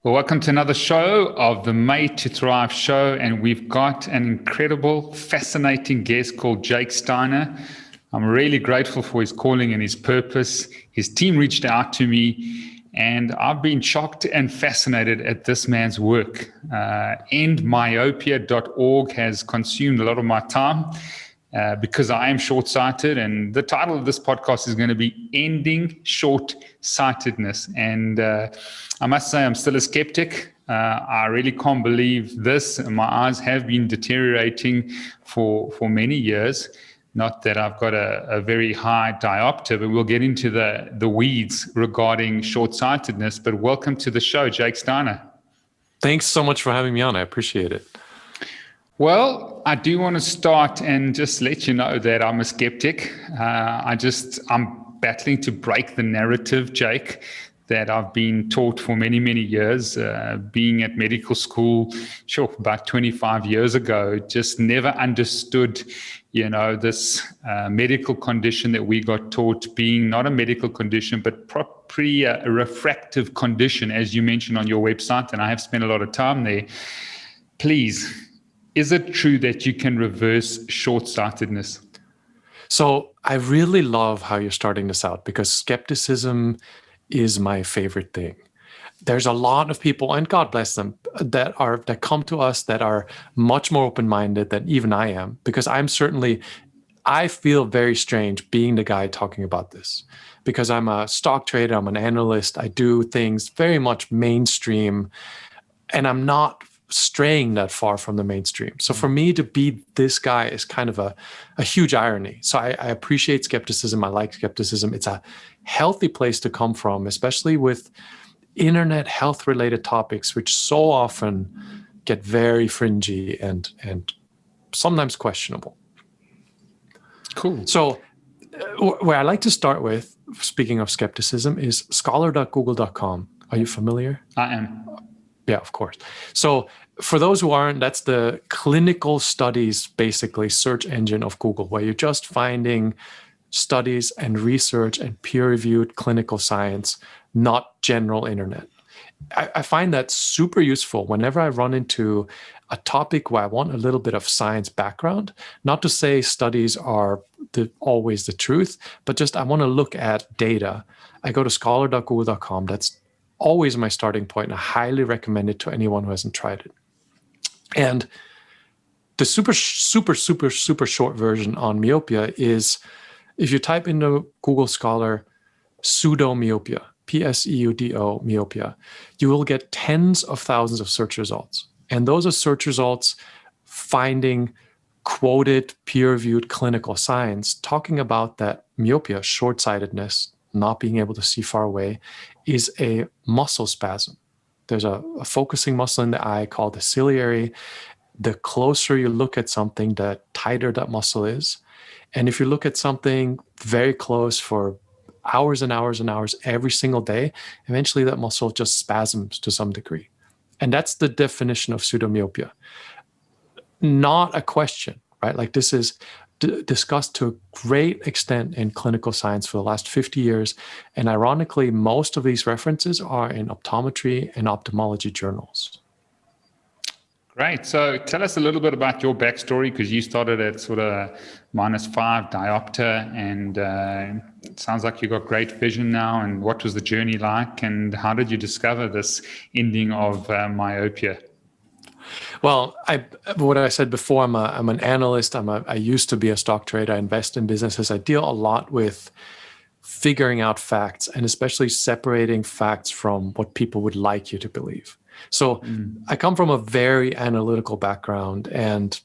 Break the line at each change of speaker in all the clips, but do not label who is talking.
Well, welcome to another show of the Made to Thrive show. And we've got an incredible, fascinating guest called Jake Steiner. I'm really grateful for his calling and his purpose. His team reached out to me, and I've been shocked and fascinated at this man's work. Endmyopia.org has consumed a lot of my time because I am short-sighted. And the title of this podcast is going to be Ending Short-Sightedness. And I must say I'm still a skeptic. I really can't believe this. My eyes have been deteriorating for many years. Not that I've got a very high diopter, but we'll get into the weeds regarding short-sightedness. But welcome to the show, Jake Steiner.
Thanks so much for having me on. I appreciate it.
Well, I do want to start and just let you know that I'm a skeptic. I'm battling to break the narrative, Jake, that I've been taught for many, many years. Being at medical school, about 25 years ago, just never understood, this medical condition that we got taught being not a medical condition, but properly a refractive condition, as you mentioned on your website, and I have spent a lot of time there. Please, is it true that you can reverse short-sightedness?
So I really love how you're starting this out, because skepticism is my favorite thing. There's a lot of people, and God bless them, that come to us that are much more open-minded than even I am, because I feel very strange being the guy talking about this, because I'm a stock trader, I'm an analyst, I do things very much mainstream, and I'm not straying that far from the mainstream. So for me to be this guy is kind of a huge irony. So I appreciate skepticism. I like skepticism. It's a healthy place to come from, especially with internet health related topics, which so often get very fringy and sometimes questionable.
Cool.
So where I like to start with, speaking of skepticism, is scholar.google.com. Are you familiar?
I am.
Yeah, of course. So for those who aren't, that's the clinical studies, basically, search engine of Google, where you're just finding studies and research and peer-reviewed clinical science, not general internet. I find that super useful whenever I run into a topic where I want a little bit of science background. Not to say studies are always the truth, but just I want to look at data. I go to scholar.google.com. That's always my starting point, and I highly recommend it to anyone who hasn't tried it. And the super short version on myopia is, if you type into Google Scholar pseudomyopia, Pseudo myopia, you will get tens of thousands of search results. And those are search results finding quoted peer-reviewed clinical science talking about that myopia, short-sightedness, not being able to see far away, is a muscle spasm. There's a focusing muscle in the eye called the ciliary. The closer you look at something, the tighter that muscle is. And if you look at something very close for hours and hours and hours every single day, eventually that muscle just spasms to some degree. And that's the definition of pseudomyopia. Not a question, right? Like, this is discussed to a great extent in clinical science for the last 50 years. And ironically, most of these references are in optometry and ophthalmology journals.
Great. So tell us a little bit about your backstory, because you started at sort of -5 diopter, and it sounds like you got great vision now. And what was the journey like, and how did you discover this ending of myopia?
Well, what I said before, I'm an analyst. I used to be a stock trader. I invest in businesses. I deal a lot with figuring out facts, and especially separating facts from what people would like you to believe. So I come from a very analytical background, and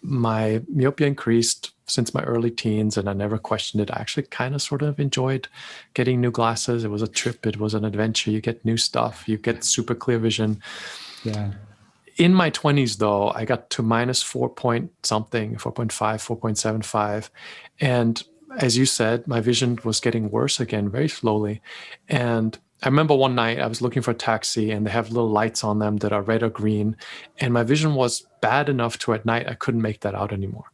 my myopia increased since my early teens, and I never questioned it. I actually kind of sort of enjoyed getting new glasses. It was a trip. It was an adventure. You get new stuff. You get super clear vision.
Yeah.
In my 20s, though, I got to -4 point something, 4.5, 4.75. And as you said, my vision was getting worse again very slowly. And I remember one night I was looking for a taxi, and they have little lights on them that are red or green. And my vision was bad enough to, at night, I couldn't make that out anymore.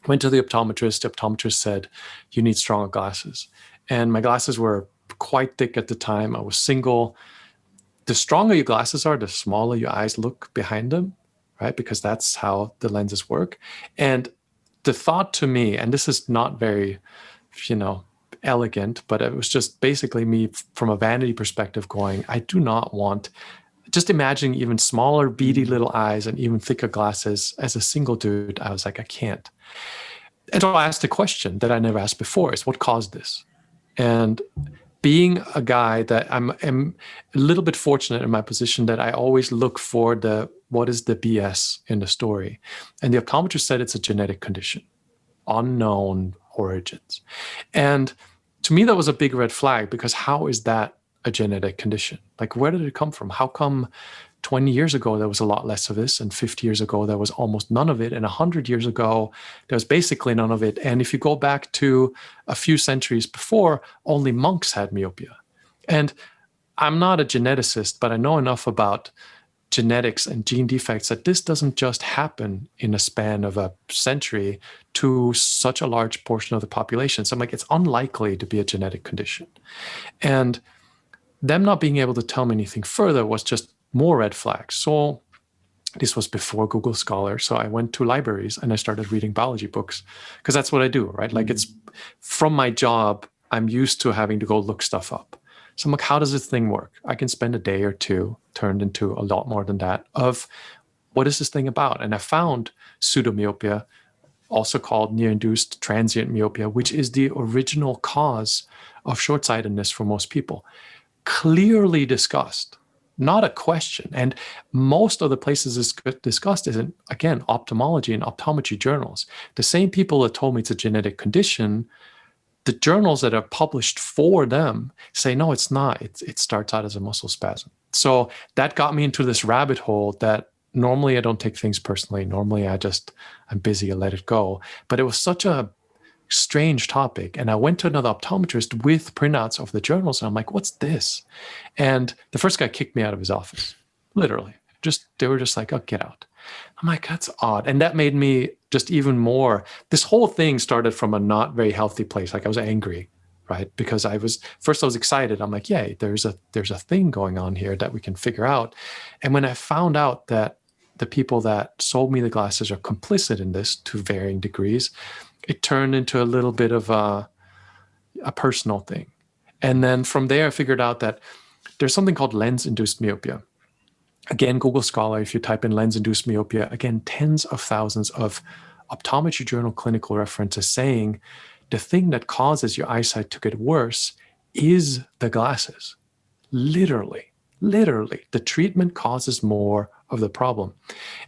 Went to the optometrist. The optometrist said, "You need stronger glasses." And my glasses were quite thick at the time. I was single. the stronger your glasses are, the smaller your eyes look behind them, right? Because that's how the lenses work. And the thought to me, and this is not very, elegant, but it was just basically me from a vanity perspective going, I do not want, just imagining even smaller, beady little eyes and even thicker glasses as a single dude. I was like, I can't. And so I asked a question that I never asked before, is what caused this? And being a guy that am a little bit fortunate in my position that I always look for what is the BS in the story. And the optometrist said it's a genetic condition, unknown origins. And to me, that was a big red flag, because how is that a genetic condition? Like, where did it come from? How come 20 years ago, there was a lot less of this, and 50 years ago, there was almost none of it, and 100 years ago, there was basically none of it. And if you go back to a few centuries before, only monks had myopia. And I'm not a geneticist, but I know enough about genetics and gene defects that this doesn't just happen in a span of a century to such a large portion of the population. So I'm like, it's unlikely to be a genetic condition. And them not being able to tell me anything further was just more red flags. So this was before Google Scholar. So I went to libraries and I started reading biology books, because that's what I do, right? Like, it's from my job, I'm used to having to go look stuff up. So I'm like, how does this thing work? I can spend a day or two, turned into a lot more than that, of what is this thing about? And I found pseudomyopia, also called near-induced transient myopia, which is the original cause of short-sightedness for most people. Clearly discussed, not a question. And most of the places it's discussed is in, again, ophthalmology and optometry journals. The same people that told me it's a genetic condition, the journals that are published for them say, no, it's not. It starts out as a muscle spasm. So that got me into this rabbit hole that normally I don't take things personally. Normally I'm busy, I let it go. But it was such a strange topic. And I went to another optometrist with printouts of the journals. And I'm like, what's this? And the first guy kicked me out of his office, literally. They were just like, oh, get out. I'm like, that's odd. And that made me just even more, this whole thing started from a not very healthy place. Like, I was angry, right? Because I was excited. I'm like, yay, there's a thing going on here that we can figure out. And when I found out that the people that sold me the glasses are complicit in this to varying degrees, it turned into a little bit of a personal thing. And then from there, I figured out that there's something called lens-induced myopia. Again, Google Scholar, if you type in lens-induced myopia, again, tens of thousands of optometry journal clinical references saying the thing that causes your eyesight to get worse is the glasses. Literally, the treatment causes more of the problem.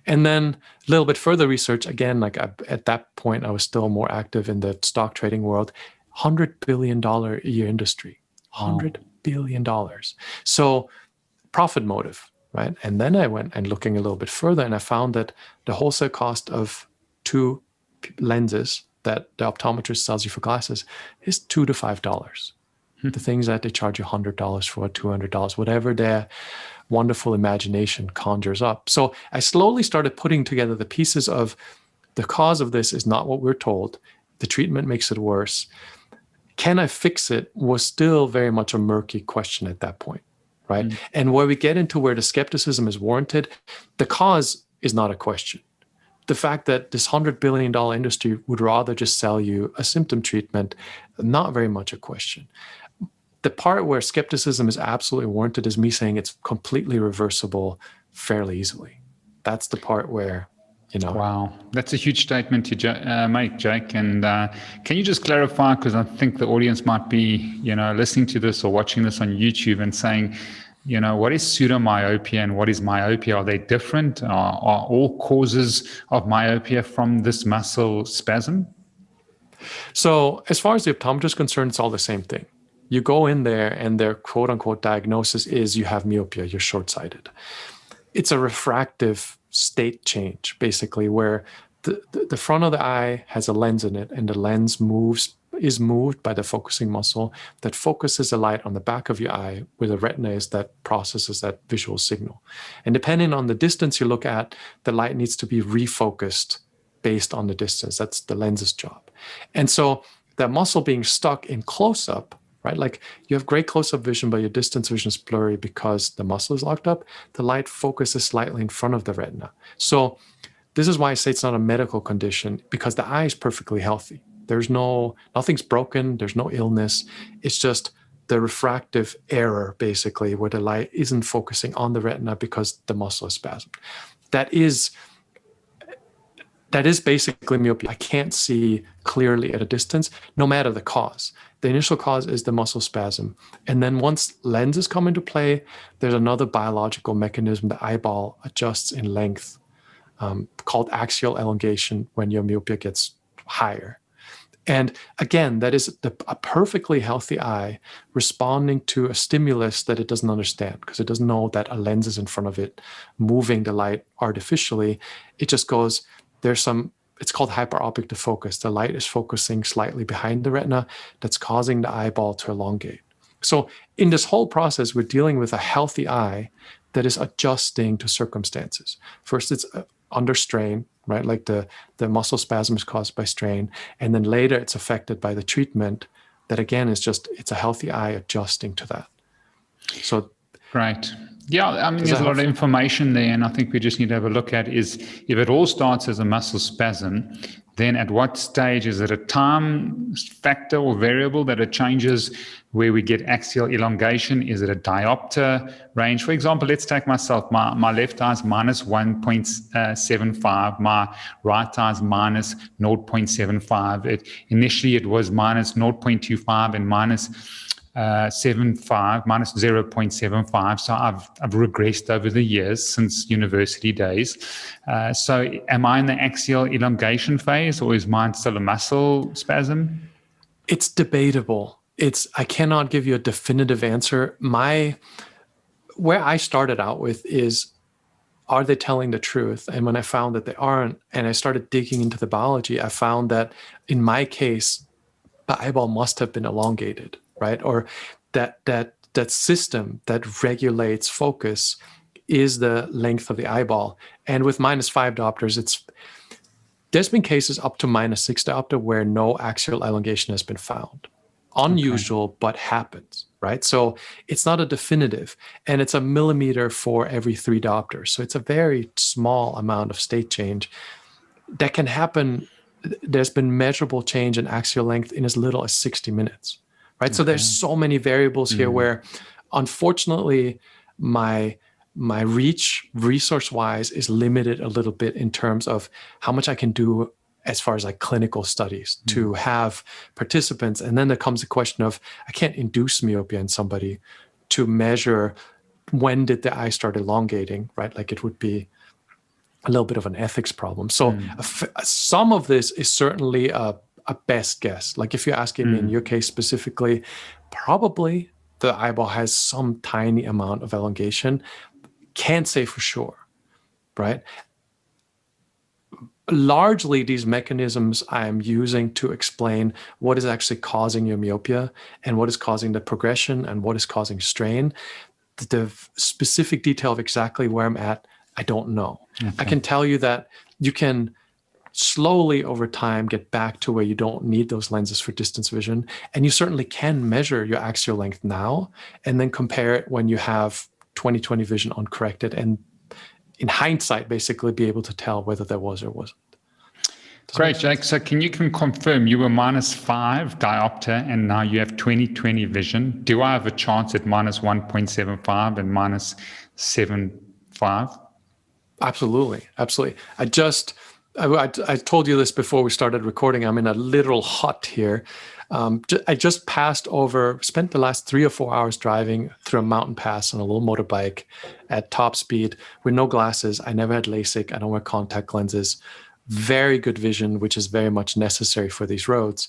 And then a little bit further research, again, like at that point, I was still more active in the stock trading world, $100 billion a year industry, $100 billion. So profit motive. Right. And then I went and looking a little bit further, and I found that the wholesale cost of 2 lenses that the optometrist sells you for glasses is $2 to $5. The things that they charge you $100 for, $200, whatever their wonderful imagination conjures up. So I slowly started putting together the pieces of the cause of this is not what we're told. The treatment makes it worse. Can I fix it? Was still very much a murky question at that point. Right. And where we get into where the skepticism is warranted, the cause is not a question. The fact that this $100 billion industry would rather just sell you a symptom treatment, not very much a question. The part where skepticism is absolutely warranted is me saying it's completely reversible fairly easily. That's the part where,
Wow, that's a huge statement to make, Jake. And can you just clarify, because I think the audience might be, listening to this or watching this on YouTube and saying, what is pseudomyopia and what is myopia? Are they different? Are all causes of myopia from this muscle spasm?
So as far as the optometrist is concerned, it's all the same thing. You go in there and their quote unquote diagnosis is you have myopia, you're short-sighted. It's a refractive state change, basically, where the front of the eye has a lens in it, and the lens is moved by the focusing muscle that focuses the light on the back of your eye, where the retina is that processes that visual signal. And depending on the distance you look at, the light needs to be refocused based on the distance. That's the lens's job. And so that muscle being stuck in close-up right? Like you have great close-up vision, but your distance vision is blurry because the muscle is locked up. The light focuses slightly in front of the retina. So this is why I say it's not a medical condition, because the eye is perfectly healthy. Nothing's broken. There's no illness. It's just the refractive error, basically, where the light isn't focusing on the retina because the muscle is spasmed. That is basically myopia. I can't see clearly at a distance, no matter the cause. The initial cause is the muscle spasm. And then once lenses come into play, there's another biological mechanism. The eyeball adjusts in length, called axial elongation, when your myopia gets higher. And again, that is a perfectly healthy eye responding to a stimulus that it doesn't understand, because it doesn't know that a lens is in front of it, moving the light artificially. It just goes, it's called hyperopic defocus. The light is focusing slightly behind the retina. That's causing the eyeball to elongate. So in this whole process, we're dealing with a healthy eye that is adjusting to circumstances. First, it's under strain, right? Like the muscle spasm is caused by strain. And then later it's affected by the treatment that, again, it's a healthy eye adjusting to that. So
right. Yeah, I mean, there's a lot of information there, and I think we just need to have a look at is if it all starts as a muscle spasm, then at what stage is it a time factor or variable that it changes where we get axial elongation? Is it a diopter range? For example, let's take myself. My left eye is minus 1.75. My right eye is minus 0.75. Initially, it was minus 0.25 and minus 0.75, minus 0.75. So I've regressed over the years since university days. So am I in the axial elongation phase, or is mine still a muscle spasm?
It's debatable. I cannot give you a definitive answer. Where I started out with is, are they telling the truth? And when I found that they aren't, and I started digging into the biology, I found that in my case, the eyeball must have been elongated, right? Or that system that regulates focus is the length of the eyeball. And with -5 diopters, there's been cases up to -6 diopter where no axial elongation has been found. Unusual, but happens, right? So it's not a definitive, and it's a millimeter for every 3 diopters. So it's a very small amount of state change that can happen. There's been measurable change in axial length in as little as 60 minutes, right? Okay. So there's so many variables here where, unfortunately, my reach resource-wise is limited a little bit in terms of how much I can do as far as like clinical studies to have participants. And then there comes a question of, I can't induce myopia in somebody to measure when did the eye start elongating, right? Like it would be a little bit of an ethics problem. So some of this is certainly a best guess. Like if you're asking me in your case specifically, probably the eyeball has some tiny amount of elongation. Can't say for sure, right? Largely, these mechanisms I am using to explain what is actually causing your myopia and what is causing the progression and what is causing strain. The specific detail of exactly where I'm at, I don't know. Okay. I can tell you that you can slowly over time get back to where you don't need those lenses for distance vision. And you certainly can measure your axial length now and then compare it when you have 20/20 vision uncorrected, and in hindsight, basically be able to tell whether there was or wasn't.
Great, Jake. So can you confirm you were -5 diopter and now you have 20/20 vision? Do I have a chance at -1.75 and -7.5?
Absolutely. Absolutely. I told you this before we started recording. I'm in a literal hut here. I just spent the last 3 or 4 hours driving through a mountain pass on a little motorbike at top speed with no glasses. I never had LASIK. I don't wear contact lenses. Very good vision, which is very much necessary for these roads.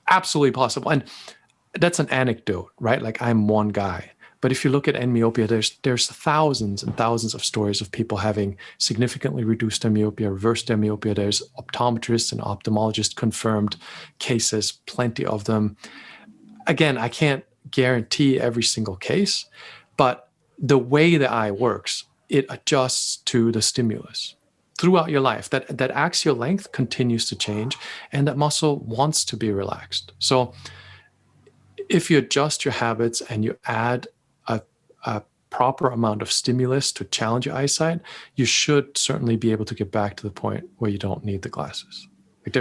Absolutely possible. And that's an anecdote, right? Like I'm one guy. But if you look at myopia, there's thousands and thousands of stories of people having significantly reduced their myopia, reversed their myopia. There's optometrists and ophthalmologists confirmed cases, plenty of them. Again, I can't guarantee every single case, but the way the eye works, it adjusts to the stimulus throughout your life. That axial length continues to change, and that muscle wants to be relaxed. So if you adjust your habits and you add a proper amount of stimulus to challenge your eyesight, you should certainly be able to get back to the point where you don't need the glasses. Like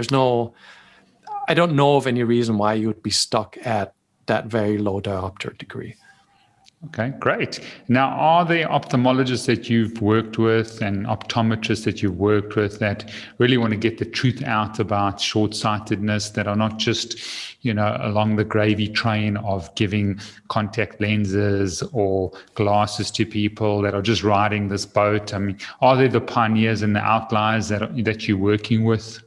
I don't know of any reason why you would be stuck at that very low diopter degree.
Okay, great. Now, are there ophthalmologists that you've worked with and optometrists that you've worked with that really want to get the truth out about short-sightedness, that are not just, along the gravy train of giving contact lenses or glasses to people, that are just riding this boat? I mean, are there the pioneers and the outliers that you're working with?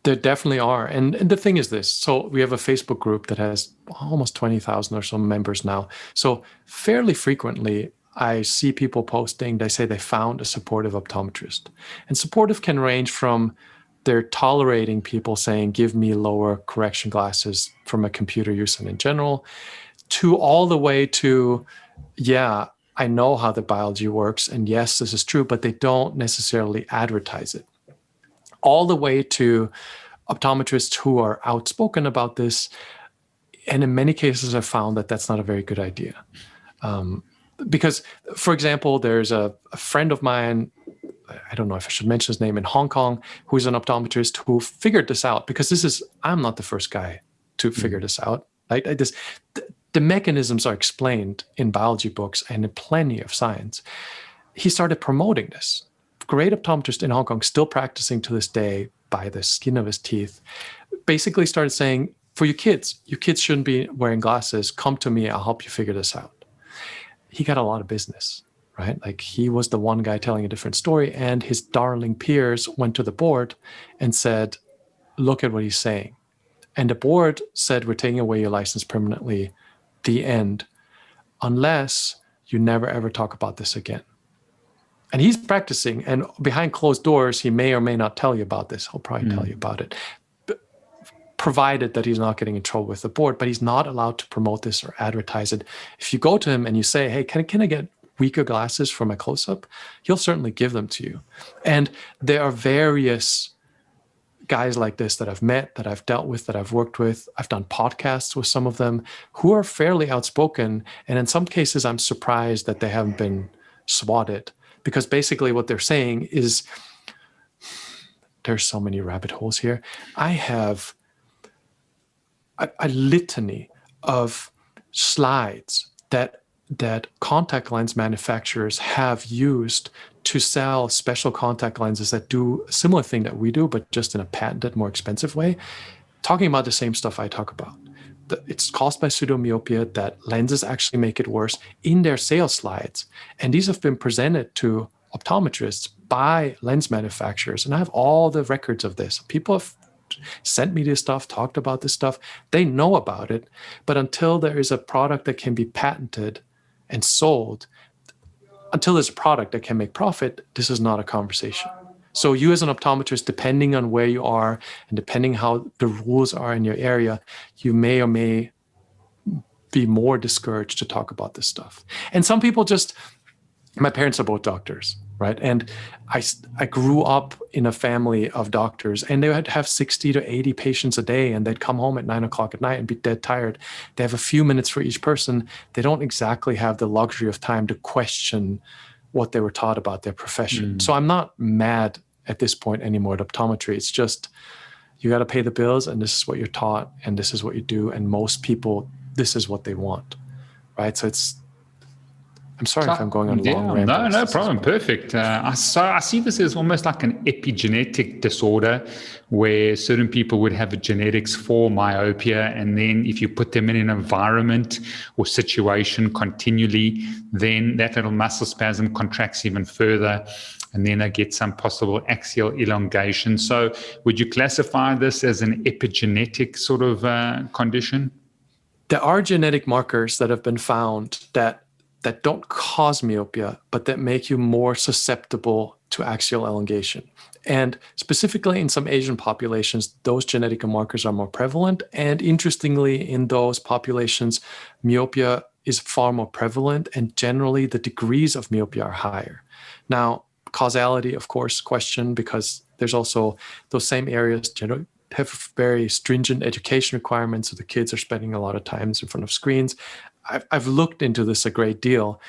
There definitely are. And the thing is this. So we have a Facebook group that has almost 20,000 or so members now. So fairly frequently, I see people posting, they say they found a supportive optometrist. And supportive can range from they're tolerating people saying, give me lower correction glasses from a computer use and in general, to all the way to, yeah, I know how the biology works. And yes, this is true, but they don't necessarily advertise it. All the way to optometrists who are outspoken about this. And in many cases, I've found that that's not a very good idea. Because, for example, there's a friend of mine, I don't know if I should mention his name, in Hong Kong, who's an optometrist who figured this out, because I'm not the first guy to figure this out. Right? The mechanisms are explained in biology books and in plenty of science. He started promoting this. Great optometrist in Hong Kong, still practicing to this day by the skin of his teeth, basically started saying, for your kids shouldn't be wearing glasses. Come to me, I'll help you figure this out. He got a lot of business, right? Like, he was the one guy telling a different story, and his darling peers went to the board and said, look at what he's saying. And the board said, we're taking away your license permanently, the end, unless you never ever talk about this again. And he's practicing, and behind closed doors, he may or may not tell you about this. He'll probably tell you about it, provided that he's not getting in trouble with the board. But he's not allowed to promote this or advertise it. If you go to him and you say, hey, can I get weaker glasses for my close-up? He'll certainly give them to you. And there are various guys like this that I've met, that I've dealt with, that I've worked with. I've done podcasts with some of them who are fairly outspoken. And in some cases, I'm surprised that they haven't been swatted. Because basically what they're saying is, there's so many rabbit holes here. I have a litany of slides that contact lens manufacturers have used to sell special contact lenses that do a similar thing that we do, but just in a patented, more expensive way, talking about the same stuff I talk about. It's caused by pseudomyopia, that lenses actually make it worse, in their sales slides. And these have been presented to optometrists by lens manufacturers. And I have all the records of this. People have sent me this stuff, talked about this stuff. They know about it. But until there is a product that can be patented and sold, until there's a product that can make profit, this is not a conversation. So you as an optometrist, depending on where you are and depending how the rules are in your area, you may or may be more discouraged to talk about this stuff. And some people my parents are both doctors, right? And I grew up in a family of doctors, and they would have 60 to 80 patients a day, and they'd come home at 9 o'clock at night and be dead tired. They have a few minutes for each person. They don't exactly have the luxury of time to question what they were taught about their profession. So I'm not mad at this point anymore at optometry. It's just, you got to pay the bills, and this is what you're taught, and this is what you do. And most people, this is what they want, right? So I'm sorry if I'm going on a long rant.
No problem. Perfect. I see this as almost like an epigenetic disorder, where certain people would have a genetics for myopia, and then if you put them in an environment or situation continually, then that little muscle spasm contracts even further, and then they get some possible axial elongation. So would you classify this as an epigenetic sort of condition?
There are genetic markers that have been found that don't cause myopia, but that make you more susceptible to axial elongation. And specifically in some Asian populations, those genetic markers are more prevalent. And interestingly, in those populations, myopia is far more prevalent, and generally the degrees of myopia are higher. Now, causality, of course, question, because there's also those same areas have very stringent education requirements, so the kids are spending a lot of time in front of screens. I've looked into this a great deal.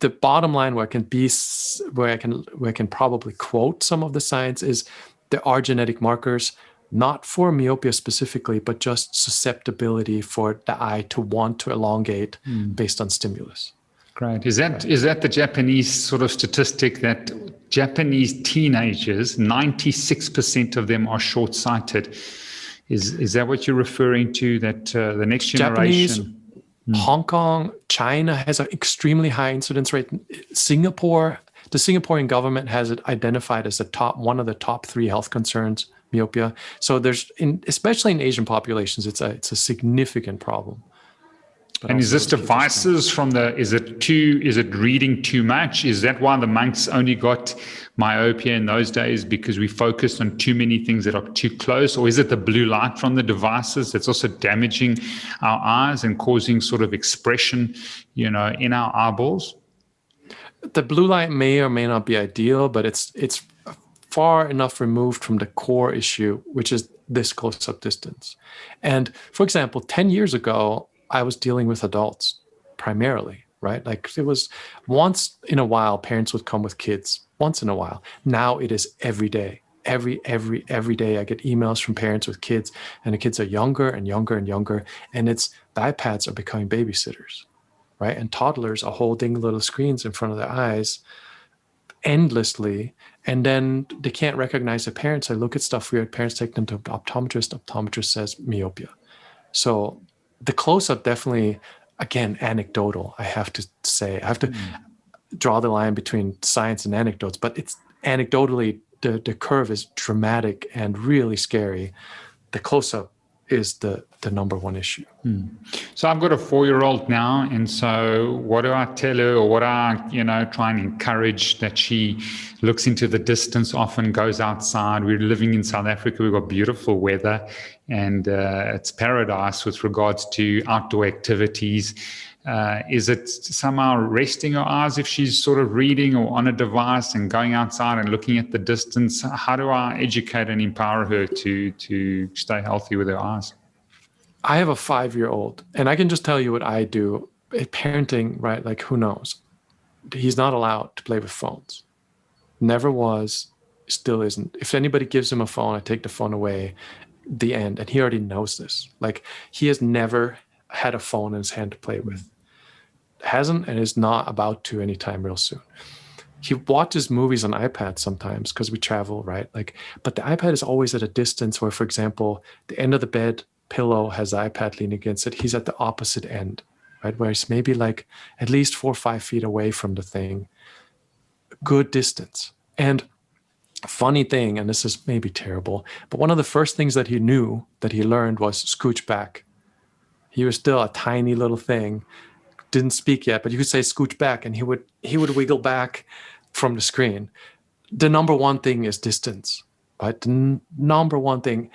The bottom line where I can probably quote some of the science is there are genetic markers, not for myopia specifically, but just susceptibility for the eye to want to elongate based on stimulus.
Great. Is that the Japanese sort of statistic that Japanese teenagers, 96% of them are short-sighted? Is that what you're referring to, that the next generation?
Japanese, Hong Kong, China has an extremely high incidence rate. Singapore, the Singaporean government has it identified as one of the top 3 health concerns, myopia. So especially in Asian populations, it's a significant problem.
And is this devices is it reading too much? Is that why the monks only got myopia in those days, because we focused on too many things that are too close? Or is it the blue light from the devices that's also damaging our eyes and causing sort of expression, in our eyeballs?
The blue light may or may not be ideal, but it's far enough removed from the core issue, which is this close-up distance. And for example, 10 years ago, I was dealing with adults primarily, right? Like it was once in a while, parents would come with kids, once in a while. Now it is every day. Every day I get emails from parents with kids, and the kids are younger and younger and younger. And the iPads are becoming babysitters, right? And toddlers are holding little screens in front of their eyes endlessly. And then they can't recognize the parents. They look at stuff weird. Parents take them to an optometrist. Optometrist says myopia. So the close-up definitely, again, anecdotal, I have to say. I have to draw the line between science and anecdotes, but it's anecdotally, the curve is dramatic and really scary. The close-up is the number one issue.
So I've got a 4-year-old now, and so what do I tell her, or what do I, try and encourage that she looks into the distance, often goes outside. We're living in South Africa. We've got beautiful weather, and it's paradise with regards to outdoor activities. Is it somehow resting her eyes if she's sort of reading or on a device and going outside and looking at the distance? How do I educate and empower her to stay healthy with her eyes?
I have a 5-year-old, and I can just tell you what I do. Parenting, right? Like, who knows? He's not allowed to play with phones. Never was, still isn't. If anybody gives him a phone, I take the phone away. The end. And he already knows this. Like, he has never had a phone in his hand to play with. Hasn't, and is not about to anytime real soon. He watches movies on iPad sometimes because we travel, right? Like, but the iPad is always at a distance where, for example, the end of the bed pillow has the iPad leaning against it. He's at the opposite end, right? Where he's maybe like at least 4 or 5 feet away from the thing. Good distance. And funny thing, and this is maybe terrible, but one of the first things that he knew, that he learned, was scooch back. He was still a tiny little thing, didn't speak yet, but you could say scooch back, and he would wiggle back from the screen. The number one thing is distance, right? The number one thing,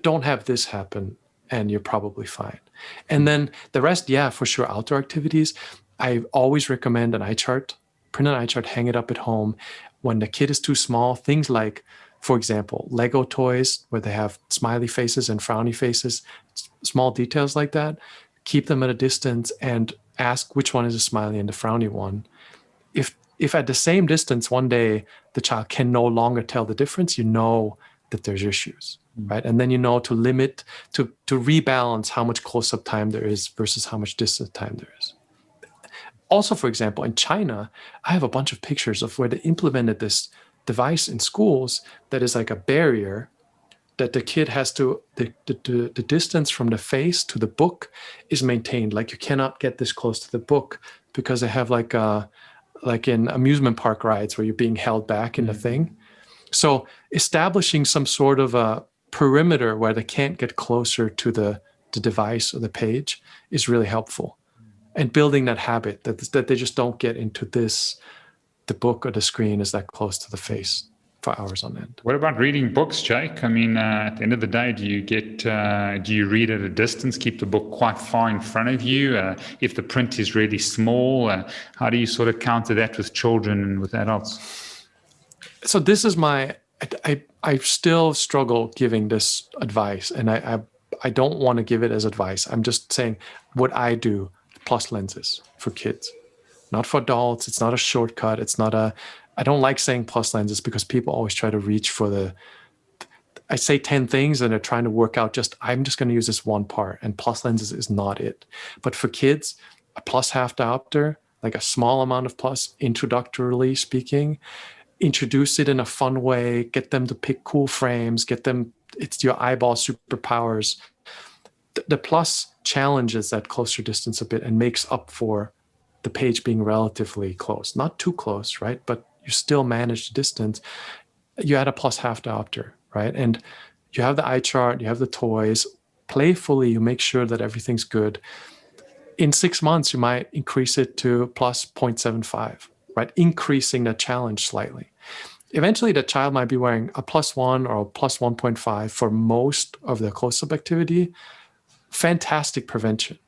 don't have this happen, and you're probably fine. And then the rest, yeah, for sure, outdoor activities. I always recommend an eye chart. Print an eye chart, hang it up at home. When the kid is too small, things like, for example, Lego toys where they have smiley faces and frowny faces, small details like that, keep them at a distance and ask which one is a smiley and the frowny one. If at the same distance one day the child can no longer tell the difference, you know that there's issues, right? And then you know to limit, to rebalance how much close-up time there is versus how much distance time there is. Also, for example, in China, I have a bunch of pictures of where they implemented this device in schools that is like a barrier that the kid has to, the distance from the face to the book is maintained. Like you cannot get this close to the book because they have like in amusement park rides where you're being held back in the thing. So establishing some sort of a perimeter where they can't get closer to the device or the page is really helpful. And building that habit that they just don't get into the book or the screen is that close to the face for hours on end.
What about reading books, Jake? I mean, at the end of the day, do you read at a distance, keep the book quite far in front of you? If the print is really small, how do you sort of counter that with children and with adults?
So this is my I still struggle giving this advice, and I don't want to give it as advice. I'm just saying what I do, plus lenses for kids, not for adults. It's not a shortcut. It's not a, I don't like saying plus lenses because people always try to reach for the, I say 10 things and they're trying to work out I'm just going to use this one part, and plus lenses is not it. But for kids, a plus half diopter, like a small amount of plus, introductorily speaking, introduce it in a fun way, get them to pick cool frames, get them, it's your eyeball superpowers. The plus challenges that closer distance a bit and makes up for the page being relatively close. Not too close, right? But you still manage the distance. You add a plus half diopter, right? And you have the eye chart, you have the toys. Playfully, you make sure that everything's good. In 6 months, you might increase it to plus 0.75, right? Increasing the challenge slightly. Eventually, the child might be wearing a +1 or a plus 1.5 for most of their close-up activity. Fantastic prevention.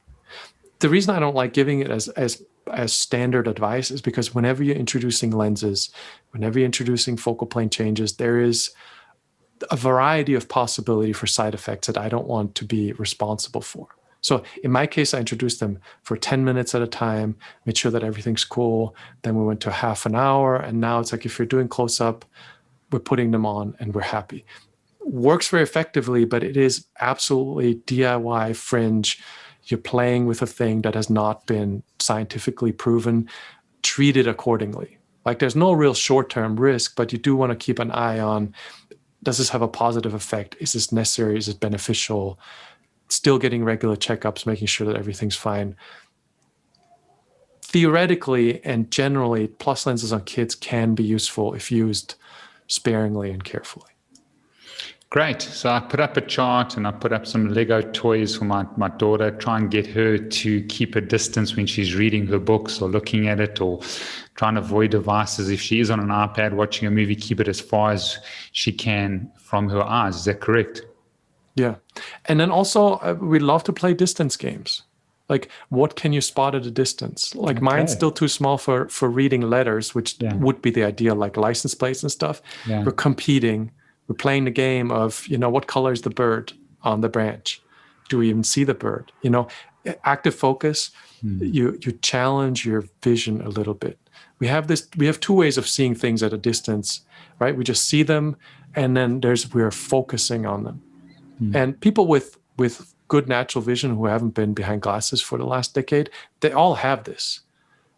The reason I don't like giving it as standard advice is because whenever you're introducing lenses, whenever you're introducing focal plane changes, there is a variety of possibility for side effects that I don't want to be responsible for. So in my case, I introduced them for 10 minutes at a time, made sure that everything's cool. Then we went to half an hour. And now it's like, if you're doing close up, we're putting them on and we're happy. Works very effectively, but it is absolutely DIY fringe. You're playing with a thing that has not been scientifically proven. Treat it accordingly. Like, there's no real short-term risk, but you do want to keep an eye on, does this have a positive effect? Is this necessary? Is it beneficial? Still getting regular checkups, making sure that everything's fine. Theoretically and generally, plus lenses on kids can be useful if used sparingly and carefully.
Great. So I put up a chart and I put up some Lego toys for my daughter, try and get her to keep a distance when she's reading her books or looking at it, or trying to avoid devices. If she is on an iPad watching a movie, keep it as far as she can from her eyes. Is that correct?
Yeah. And then also, we love to play distance games. Like, what can you spot at a distance? Like, okay. Mine's still too small for reading letters, which would be the ideal, like license plates and stuff. Yeah. We're competing. We're playing the game of, what color is the bird on the branch? Do we even see the bird? Active focus, you challenge your vision a little bit. We have two ways of seeing things at a distance, right? We just see them, and then we're focusing on them. And people with good natural vision who haven't been behind glasses for the last decade, they all have this,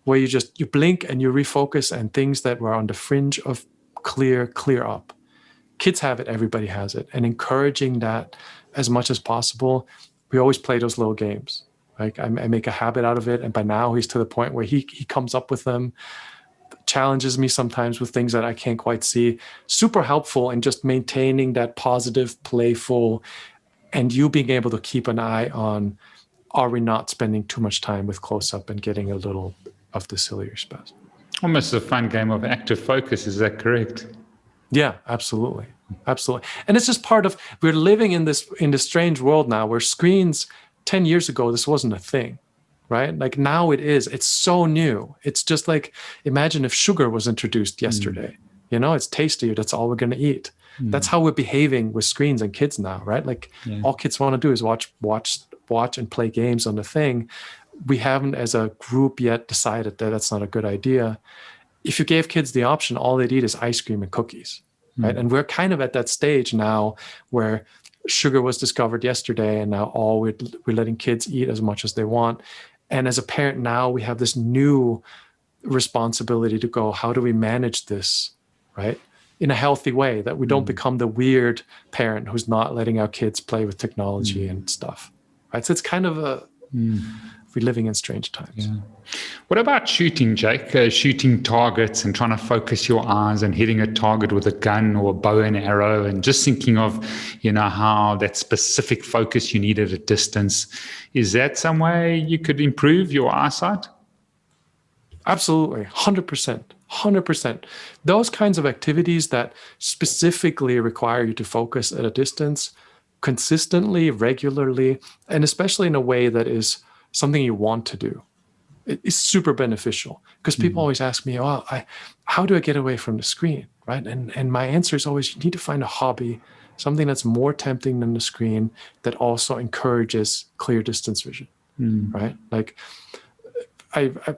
where you blink and you refocus, and things that were on the fringe of clear up. Kids have it, everybody has it. And encouraging that as much as possible. We always play those little games. Like, I make a habit out of it, and by now he's to the point where he comes up with them, challenges me sometimes with things that I can't quite see. Super helpful in just maintaining that positive, playful, and you being able to keep an eye on, are we not spending too much time with close-up and getting a little of the ciliary spasm?
Almost a fun game of active focus. Is that correct?
Yeah, absolutely. Absolutely. And it's just part of, we're living in this strange world now where screens, 10 years ago, this wasn't a thing, right? Like, now it is. It's so new. It's just like, imagine if sugar was introduced yesterday. It's tastier. That's all we're going to eat. That's how we're behaving with screens and kids now, right? Like, all kids want to do is watch and play games on the thing. We haven't, as a group, yet decided that that's not a good idea. If you gave kids the option, all they'd eat is ice cream and cookies, right? And we're kind of at that stage now where sugar was discovered yesterday, and now we're letting kids eat as much as they want. And as a parent now, we have this new responsibility to go, how do we manage this, right? In a healthy way, that we don't become the weird parent who's not letting our kids play with technology and stuff, right? So it's kind of we're living in strange times.
Yeah. What about shooting, Jake? Shooting targets and trying to focus your eyes and hitting a target with a gun or a bow and arrow, and just thinking of, how that specific focus you need at a distance. Is that some way you could improve your eyesight?
Absolutely. 100%. Those kinds of activities that specifically require you to focus at a distance consistently, regularly, and especially in a way that is something you want to do, it is super beneficial. Because people always ask me, how do I get away from the screen? right? And my answer is always, you need to find a hobby, something that's more tempting than the screen, that also encourages clear distance vision, right? Like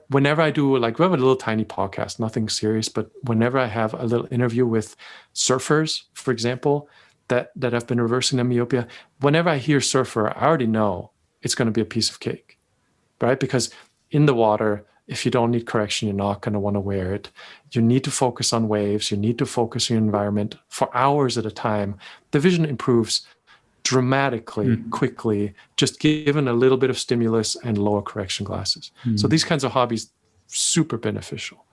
whenever I do, like, we have a little tiny podcast, nothing serious, but whenever I have a little interview with surfers, for example, that have been reversing their myopia, whenever I hear surfer, I already know it's going to be a piece of cake, right? Because in the water, if you don't need correction, you're not going to want to wear it. You need to focus on waves. You need to focus on your environment for hours at a time. The vision improves dramatically, quickly, just given a little bit of stimulus and lower correction glasses. So these kinds of hobbies, super beneficial.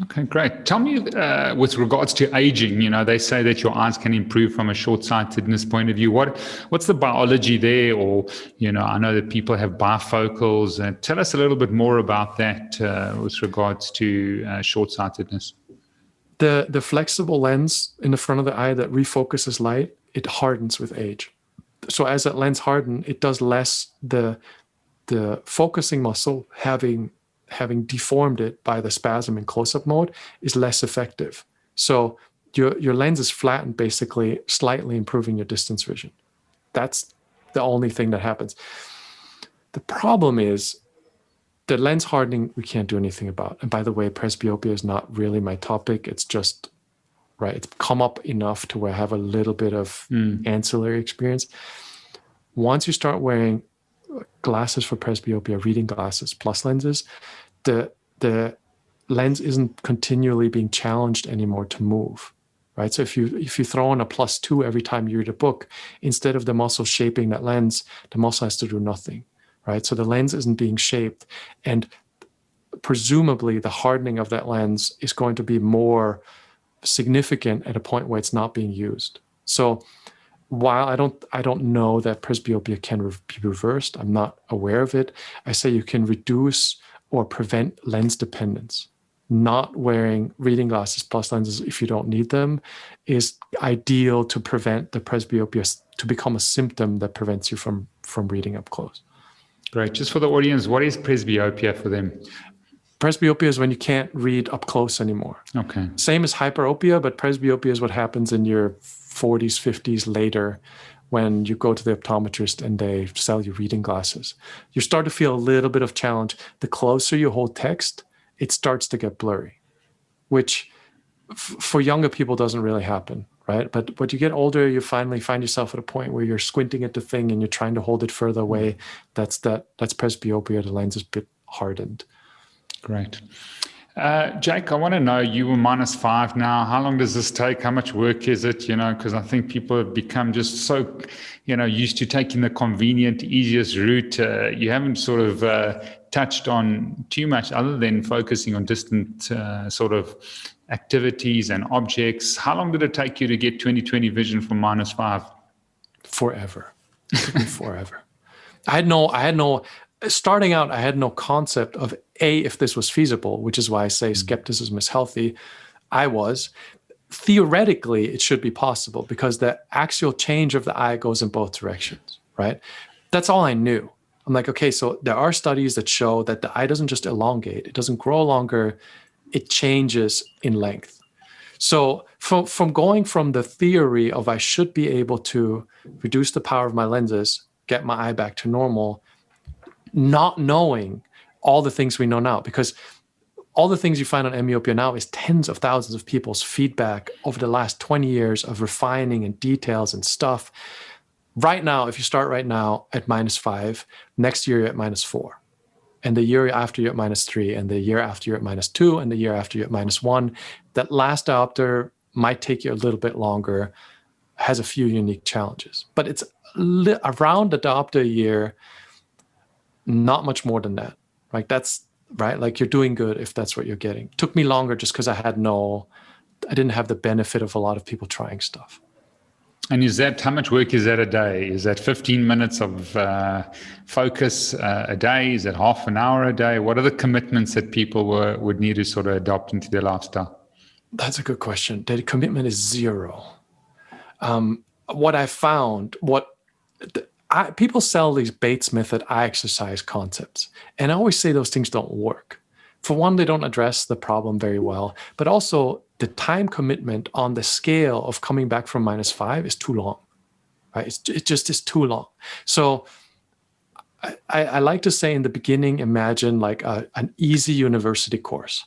Okay, great. Tell me, with regards to aging, they say that your eyes can improve from a short-sightedness point of view. What's the biology there? Or, I know that people have bifocals. Tell us a little bit more about that with regards to short-sightedness.
The flexible lens in the front of the eye that refocuses light, it hardens with age. So as that lens hardens, it does less. The focusing muscle, having deformed it by the spasm in close-up mode, is less effective. So your lens is flattened, basically slightly improving your distance vision. That's the only thing that happens. The problem is the lens hardening we can't do anything about. And by the way, presbyopia is not really my topic. It's just, right, it's come up enough to where I have a little bit of ancillary experience. Once you start wearing glasses for presbyopia, reading glasses plus lenses, the lens isn't continually being challenged anymore to move, right? So if you throw in a +2 every time you read a book, instead of the muscle shaping that lens, the muscle has to do nothing, right? So the lens isn't being shaped, and presumably the hardening of that lens is going to be more significant at a point where it's not being used. So while I don't know that presbyopia can be reversed, I'm not aware of it, I say you can reduce or prevent lens dependence. Not wearing reading glasses plus lenses if you don't need them is ideal to prevent the presbyopia to become a symptom that prevents you from reading up close.
Great. Just for the audience, what is presbyopia for them?
Presbyopia is when you can't read up close anymore.
Okay.
Same as hyperopia, but presbyopia is what happens in your 40s, 50s later when you go to the optometrist and they sell you reading glasses. You start to feel a little bit of challenge. The closer you hold text, it starts to get blurry, which for younger people doesn't really happen, right? But when you get older, you finally find yourself at a point where you're squinting at the thing and you're trying to hold it further away. That's presbyopia. The lens is a bit hardened.
Great. Jake, I want to know, you were -5 now. How long does this take? How much work is it? Because I think people have become just so, used to taking the convenient, easiest route. You haven't sort of touched on too much other than focusing on distant sort of activities and objects. How long did it take you to get 20/20 vision from -5?
Forever. It took me forever. Starting out, I had no concept of if this was feasible, which is why I say skepticism is healthy. Theoretically, it should be possible because the axial change of the eye goes in both directions, right? That's all I knew. I'm like, okay, so there are studies that show that the eye doesn't just elongate, it doesn't grow longer, it changes in length. So from going from the theory of I should be able to reduce the power of my lenses, get my eye back to normal, not knowing all the things we know now, because all the things you find on myopia now is tens of thousands of people's feedback over the last 20 years of refining and details and stuff. Right now, if you start right now at -5, next year you're at -4. And the year after you're at -3, and the year after you're at -2, and the year after you're at -1. That last diopter might take you a little bit longer, has a few unique challenges. But it's around the diopter year, not much more than that. Like that's right. Like you're doing good if that's what you're getting. It took me longer just because I didn't have the benefit of a lot of people trying stuff.
And how much work is that a day? Is that 15 minutes of focus a day? Is that half an hour a day? What are the commitments that people would need to sort of adopt into their lifestyle?
That's a good question. The commitment is 0. What I found, people sell these Bates method eye exercise concepts. And I always say those things don't work. For one, they don't address the problem very well, but also the time commitment on the scale of coming back from -5 is too long, right? It just is too long. So I like to say in the beginning, imagine like an easy university course.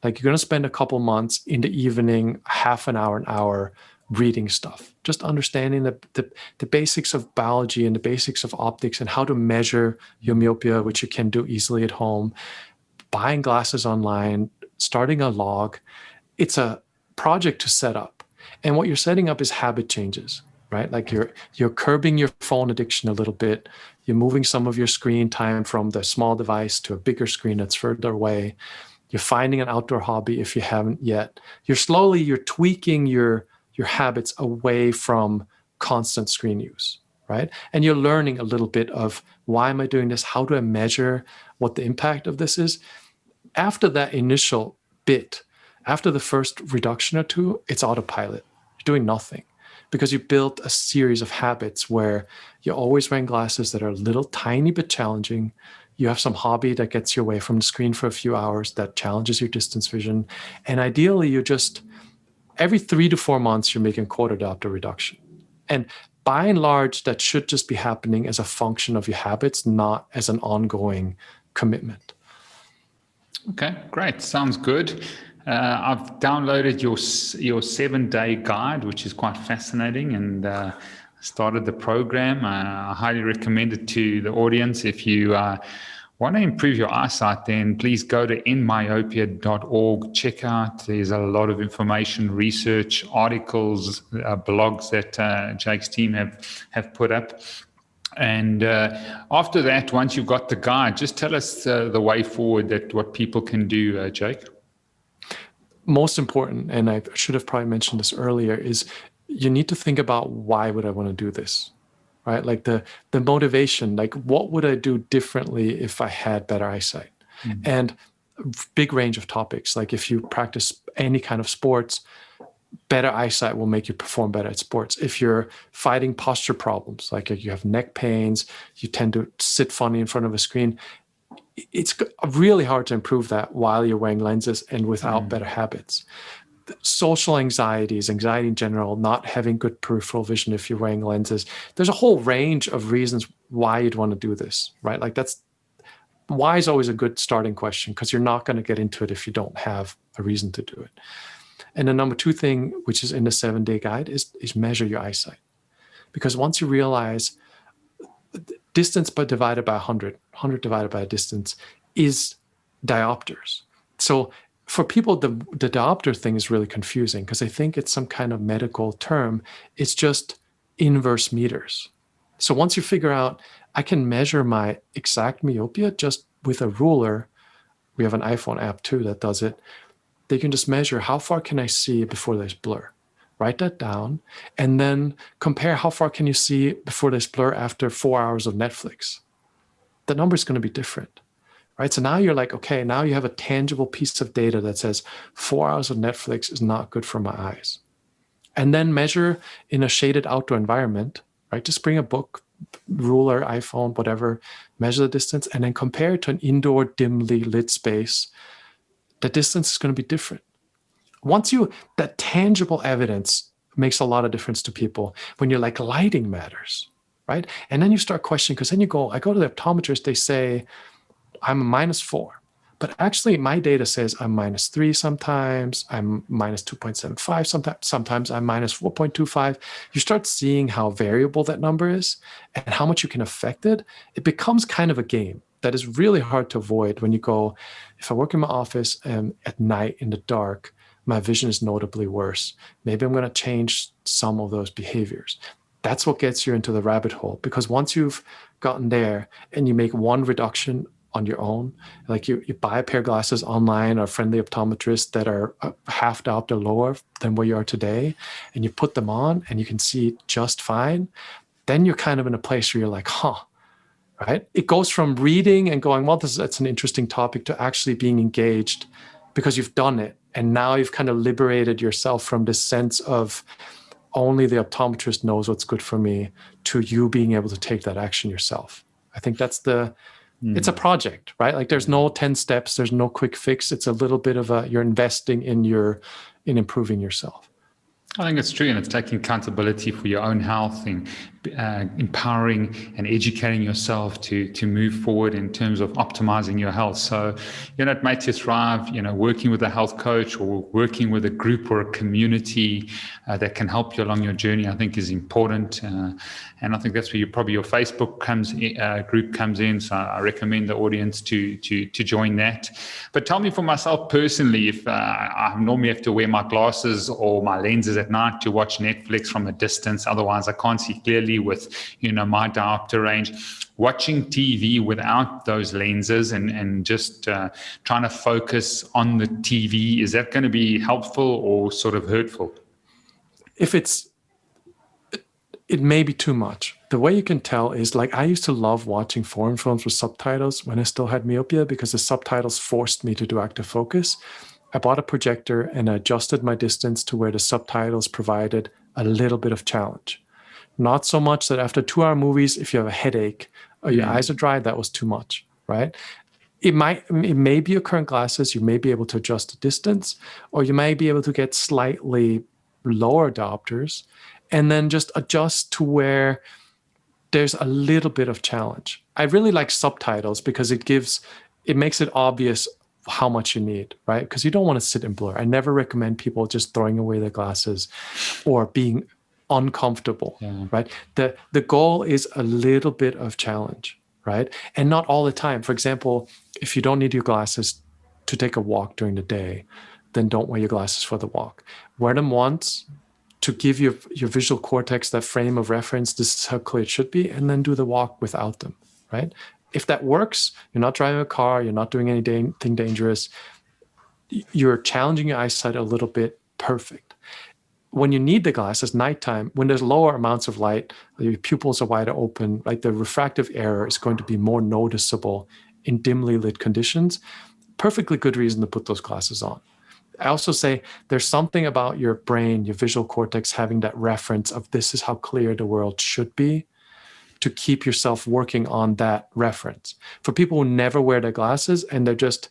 Like you're going to spend a couple months in the evening, half an hour reading stuff, just understanding the basics of biology and the basics of optics and how to measure your myopia, which you can do easily at home, buying glasses online, starting a log. It's a project to set up. And what you're setting up is habit changes, right? Like you're curbing your phone addiction a little bit. You're moving some of your screen time from the small device to a bigger screen that's further away. You're finding an outdoor hobby if you haven't yet. You're tweaking your habits away from constant screen use, right? And you're learning a little bit of why am I doing this? How do I measure what the impact of this is? After that initial bit, after the first reduction or two, it's autopilot. You're doing nothing because you built a series of habits where you're always wearing glasses that are a little tiny bit challenging. You have some hobby that gets you away from the screen for a few hours that challenges your distance vision. And ideally, you just, every 3 to 4 months, you're making quarter diopter reduction. And by and large, that should just be happening as a function of your habits, not as an ongoing commitment.
Okay, great. Sounds good. I've downloaded your 7-day guide, which is quite fascinating, and started the program. I highly recommend it to the audience. If you want to improve your eyesight, then please go to myopia.org. Check out. There's a lot of information, research, articles, blogs that Jake's team have put up. And after that, once you've got the guide, just tell us the way forward, that what people can do, Jake.
Most important, and I should have probably mentioned this earlier, is you need to think about why would I want to do this, right? Like the motivation, like what would I do differently if I had better eyesight? Mm-hmm. And big range of topics. Like if you practice any kind of sports, better eyesight will make you perform better at sports. If you're fighting posture problems, like you have neck pains, you tend to sit funny in front of a screen, it's really hard to improve that while you're wearing lenses and without better habits. Social anxieties, anxiety in general, not having good peripheral vision if you're wearing lenses. There's a whole range of reasons why you'd want to do this, right? Like that's why is always a good starting question, because you're not going to get into it if you don't have a reason to do it. And the number 2 thing, which is in the 7-day guide, is measure your eyesight. Because once you realize distance divided by 100 divided by a distance is diopters. So for people, the diopter thing is really confusing because they think it's some kind of medical term. It's just inverse meters. So once you figure out, I can measure my exact myopia just with a ruler. We have an iPhone app too that does it. They can just measure how far can I see before there's blur. Write that down, and then compare how far can you see before there's blur after 4 hours of Netflix. The number is going to be different, right? So now you're like, okay, now you have a tangible piece of data that says 4 hours of Netflix is not good for my eyes. And then measure in a shaded outdoor environment, right? Just bring a book, ruler, iPhone, whatever, measure the distance, and then compare it to an indoor dimly lit space. The distance is going to be different. That tangible evidence makes a lot of difference to people when you're like, lighting matters, right? And then you start questioning, because then I go to the optometrist, they say, I'm a -4. But actually my data says I'm -3 sometimes, I'm -2.75 sometimes I'm -4.25. You start seeing how variable that number is and how much you can affect it. It becomes kind of a game that is really hard to avoid when you go, if I work in my office at night in the dark, my vision is notably worse. Maybe I'm going to change some of those behaviors. That's what gets you into the rabbit hole, because once you've gotten there and you make one reduction on your own, like you buy a pair of glasses online or a friendly optometrist that are half diopter lower than where you are today, and you put them on and you can see just fine, then you're kind of in a place where you're like, right? It goes from reading and going, well, that's an interesting topic, to actually being engaged because you've done it. And now you've kind of liberated yourself from this sense of only the optometrist knows what's good for me, to you being able to take that action yourself. I think that's the It's a project, right? Like there's no 10 steps, there's no quick fix. It's a little bit of you're investing in improving yourself.
I think it's true, and it's taking accountability for your own health and empowering and educating yourself to move forward in terms of optimizing your health. So, it makes you thrive. Working with a health coach or working with a group or a community that can help you along your journey, I think is important. And I think that's where your Facebook group comes in. So I recommend the audience to join that. But tell me, for myself personally, if I normally have to wear my glasses or my lenses at night to watch Netflix from a distance, otherwise I can't see clearly with my diopter range. Watching TV without those lenses and just trying to focus on the TV, is that going to be helpful or sort of hurtful?
It may be too much. The way you can tell is, like, I used to love watching foreign films with subtitles when I still had myopia because the subtitles forced me to do active focus. I bought a projector and I adjusted my distance to where the subtitles provided a little bit of challenge. Not so much that after 2-hour movies, if you have a headache or your eyes are dry, that was too much, right? It may be your current glasses. You may be able to adjust the distance, or you may be able to get slightly lower diopters and then just adjust to where there's a little bit of challenge. I really like subtitles because it makes it obvious how much you need, right? Because you don't want to sit in blur. I never recommend people just throwing away their glasses or being uncomfortable, right? The goal is a little bit of challenge, right? And not all the time. For example, if you don't need your glasses to take a walk during the day, then don't wear your glasses for the walk. Wear them once to give your visual cortex that frame of reference. This is how clear it should be, and then do the walk without them, right? If that works, you're not driving a car, you're not doing anything dangerous, you're challenging your eyesight a little bit, perfect. When you need the glasses, nighttime, when there's lower amounts of light, your pupils are wider open, like the refractive error is going to be more noticeable in dimly lit conditions. Perfectly good reason to put those glasses on. I also say there's something about your brain, your visual cortex, having that reference of this is how clear the world should be, to keep yourself working on that reference. For people who never wear their glasses and they're just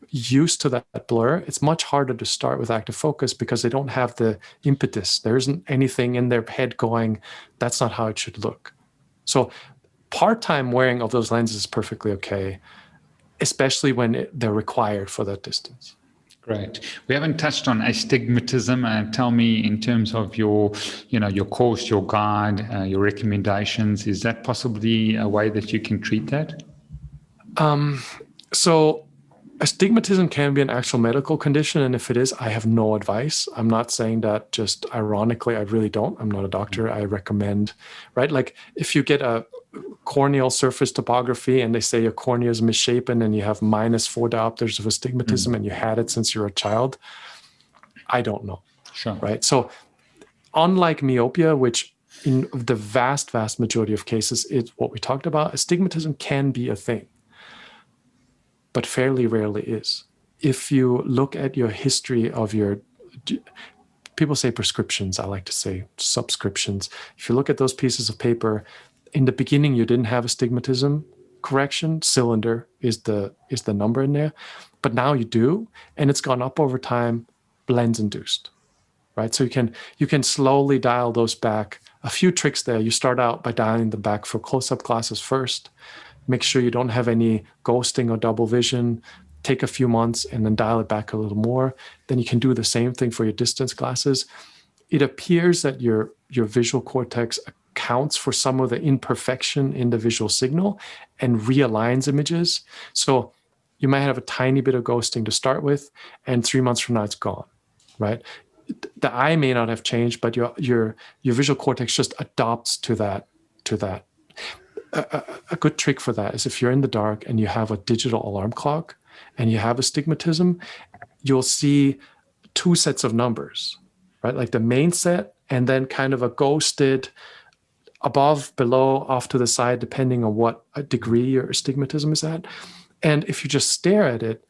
used to that blur, it's much harder to start with active focus because they don't have the impetus. There isn't anything in their head going, that's not how it should look. So part-time wearing of those lenses is perfectly okay, especially when they're required for that distance.
Great. We haven't touched on astigmatism. Tell me, in terms of your course, your guide, your recommendations, is that possibly a way that you can treat that?
So astigmatism can be an actual medical condition. And if it is, I have no advice. I'm not saying that just ironically. I really don't. I'm not a doctor. I recommend, right? Like if you get a corneal surface topography and they say your cornea is misshapen and you have -4 diopters of astigmatism and you had it since you were a child, I don't know.
Sure.
Right. So unlike myopia, which in the vast majority of cases is what we talked about, astigmatism can be a thing, but fairly rarely is. If you look at your history of people say prescriptions, I like to say subscriptions. If you look at those pieces of paper, in the beginning, you didn't have astigmatism correction. Cylinder is the number in there, but now you do, and it's gone up over time, lens induced, right? So you can slowly dial those back. A few tricks there. You start out by dialing them back for close-up glasses first. Make sure you don't have any ghosting or double vision. Take a few months and then dial it back a little more. Then you can do the same thing for your distance glasses. It appears that your visual cortex accounts for some of the imperfection in the visual signal and realigns images. So you might have a tiny bit of ghosting to start with, and 3 months from now it's gone, right? The eye may not have changed, but your visual cortex just adopts to that. A good trick for that is if you're in the dark and you have a digital alarm clock and you have astigmatism, you'll see 2 sets of numbers, right? Like the main set and then kind of a ghosted above, below, off to the side, depending on what degree your astigmatism is at. And if you just stare at it,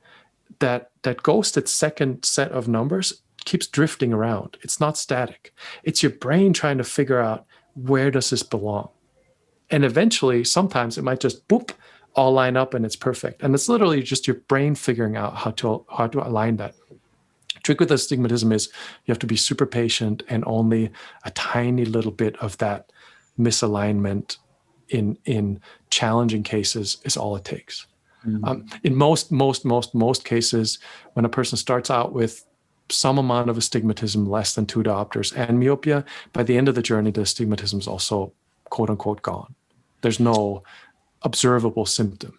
that ghosted second set of numbers keeps drifting around. It's not static. It's your brain trying to figure out, where does this belong? And eventually, sometimes it might just boop all line up and it's perfect. And it's literally just your brain figuring out how to align that. Trick with astigmatism is you have to be super patient, and only a tiny little bit of that misalignment in challenging cases is all it takes. In most cases, when a person starts out with some amount of astigmatism, less than 2 diopters, and myopia, by the end of the journey, the astigmatism is also quote unquote gone. There's no observable symptom.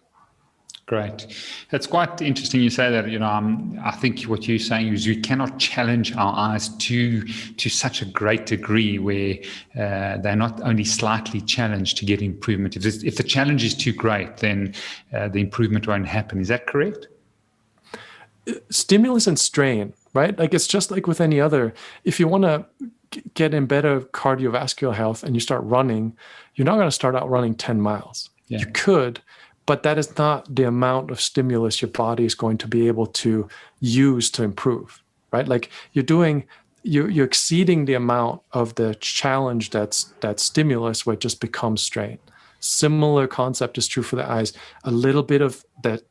Great. That's quite interesting you say that. I think what you're saying is you cannot challenge our eyes to such a great degree where they're not only slightly challenged to get improvement. If the challenge is too great, then the improvement won't happen. Is that correct?
Stimulus and strain, right? Like it's just like with any other. If you want to get in better cardiovascular health and you start running, you're not going to start out running 10 miles. Yeah. You could, but that is not the amount of stimulus your body is going to be able to use to improve, right? Like you're exceeding the amount of the challenge that stimulus where it just becomes strain. Similar concept is true for the eyes. A little bit of that,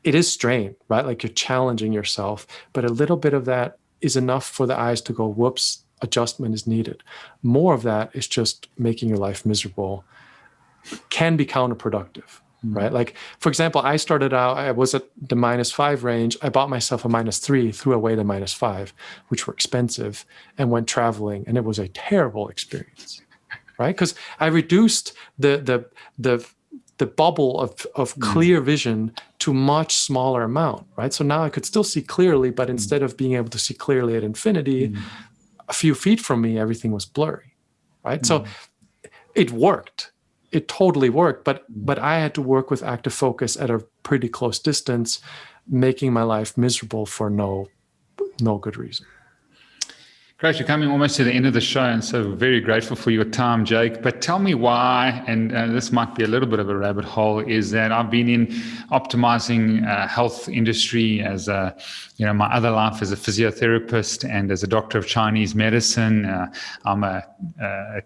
it is strain, right? Like you're challenging yourself, but a little bit of that is enough for the eyes to go, whoops, adjustment is needed. More of that is just making your life miserable, can be counterproductive. Right? Like, for example, I started out, I was at the -5 range. I bought myself a -3, threw away the -5, which were expensive, and went traveling. And it was a terrible experience, right? Because I reduced the bubble of clear vision to much smaller amount, right? So now I could still see clearly, but instead of being able to see clearly at infinity, a few feet from me, everything was blurry, right? So it worked. It totally worked, but I had to work with active focus at a pretty close distance, making my life miserable for no good reason.
Great, you're coming almost to the end of the show, and so very grateful for your time, Jake. But tell me why, and this might be a little bit of a rabbit hole, is that I've been in optimizing health industry as my other life as a physiotherapist and as a doctor of Chinese medicine. I'm a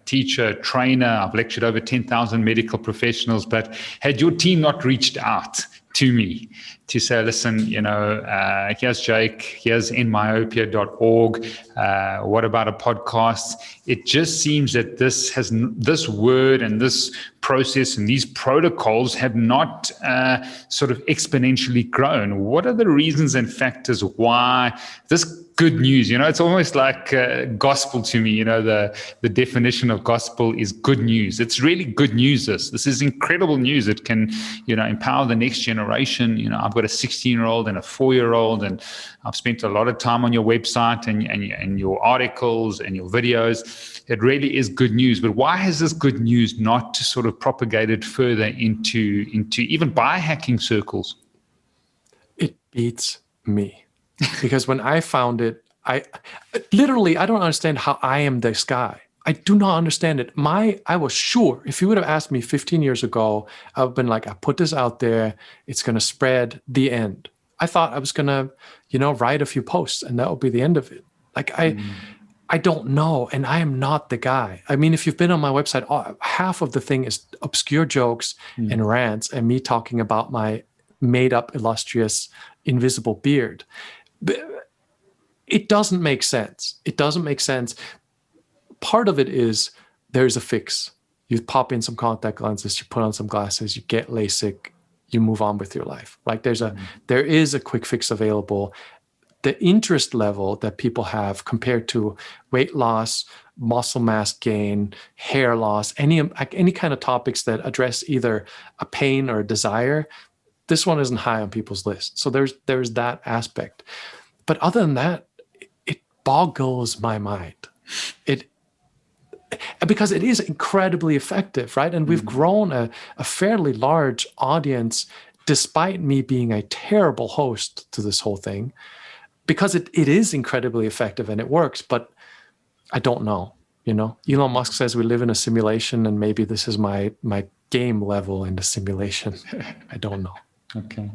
teacher, trainer. I've lectured over 10,000 medical professionals. But had your team not reached out to me to say, listen, here's Jake, here's myopia.org. What about a podcast? It just seems that this word and this process and these protocols have not sort of exponentially grown. What are the reasons and factors why this good news, it's almost like gospel to me, the definition of gospel is good news. It's really good news. This is incredible news. It can, empower the next generation. I've got a 16-year-old and a 4-year-old, and I've spent a lot of time on your website and your articles and your videos. It really is good news. But why has this good news not sort of propagated further into even biohacking circles?
It beats me. Because when I found it, I don't understand how I am this guy. I do not understand it. I was sure if you would have asked me 15 years ago, I would have been like, I put this out there, it's going to spread, the end. I thought I was going to, write a few posts and that would be the end of it. Like I don't know. And I am not the guy. I mean, if you've been on my website, half of the thing is obscure jokes and rants and me talking about my made up, illustrious, invisible beard. It doesn't make sense. It doesn't make sense. Part of it is there's a fix. You pop in some contact lenses, you put on some glasses, you get LASIK, you move on with your life. Like there is a quick fix available. The interest level that people have compared to weight loss, muscle mass gain, hair loss, any kind of topics that address either a pain or a desire, this one isn't high on people's list. So there's that aspect. But other than that, it boggles my mind. Because it is incredibly effective, right? And we've grown a fairly large audience, despite me being a terrible host to this whole thing, because it is incredibly effective and it works. But I don't know. Elon Musk says we live in a simulation, and maybe this is my game level in the simulation. I don't know.
Okay.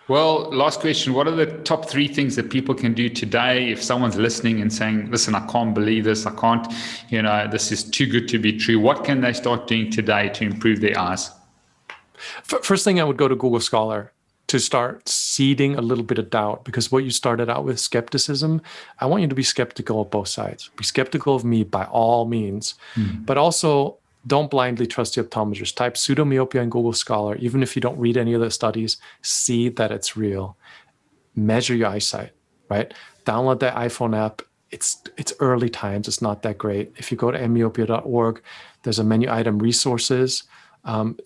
Well, last question. What are the top 3 things that people can do today if someone's listening and saying, listen, I can't believe this. I can't, this is too good to be true. What can they start doing today to improve their eyes?
First thing, I would go to Google Scholar to start seeding a little bit of doubt, because what you started out with, skepticism, I want you to be skeptical of both sides. Be skeptical of me by all means, but also don't blindly trust the optometrist. Type pseudomyopia in Google Scholar. Even if you don't read any of the studies, see that it's real. Measure your eyesight, right? Download that iPhone app. It's early times. It's not that great. If you go to myopia.org, there's a menu item resources.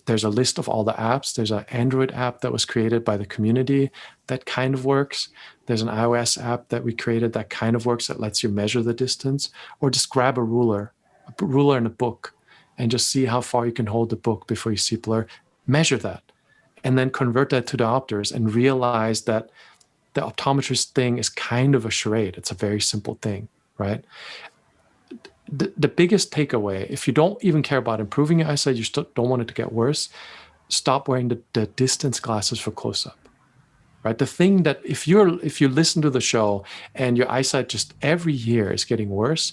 There's a list of all the apps. There's an Android app that was created by the community that kind of works. There's an iOS app that we created that kind of works, that lets you measure the distance. Or just grab a ruler and a book, and just see how far you can hold the book before you see blur. Measure that, and then convert that to diopters and realize that the optometrist thing is kind of a charade. It's a very simple thing, right? The biggest takeaway, if you don't even care about improving your eyesight, you still don't want it to get worse, stop wearing the distance glasses for close-up, right? The thing that if you listen to the show and your eyesight just every year is getting worse,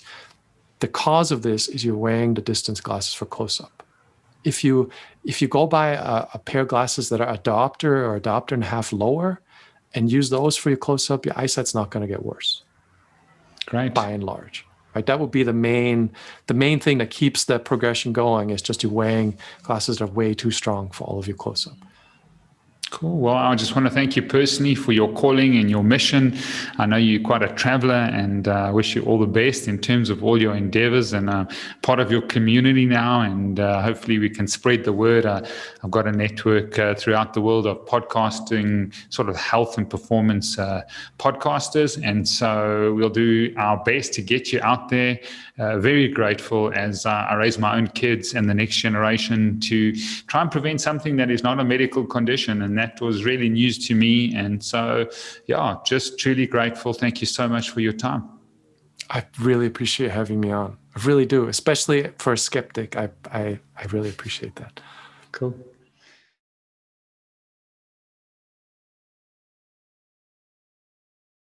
the cause of this is you're wearing the distance glasses for close-up. If you go buy a pair of glasses that are a diopter or a diopter and a half lower and use those for your close-up, your eyesight's not going to get worse.
Great.
By and large. Right, that would be the main thing that keeps the progression going, is just you wearing glasses that are way too strong for all of your close-up.
Cool. Well, I just want to thank you personally for your calling and your mission. I know you're quite a traveler, and I wish you all the best in terms of all your endeavors, and part of your community now. And hopefully we can spread the word. I've got a network throughout the world of podcasting, sort of health and performance podcasters. And so we'll do our best to get you out there. Very grateful as I raise my own kids and the next generation to try and prevent something that is not a medical condition. And that was really news to me. And so, yeah, just truly grateful. Thank you so much for your time.
I really appreciate having me on. I really do, especially for a skeptic. I really appreciate that.
Cool.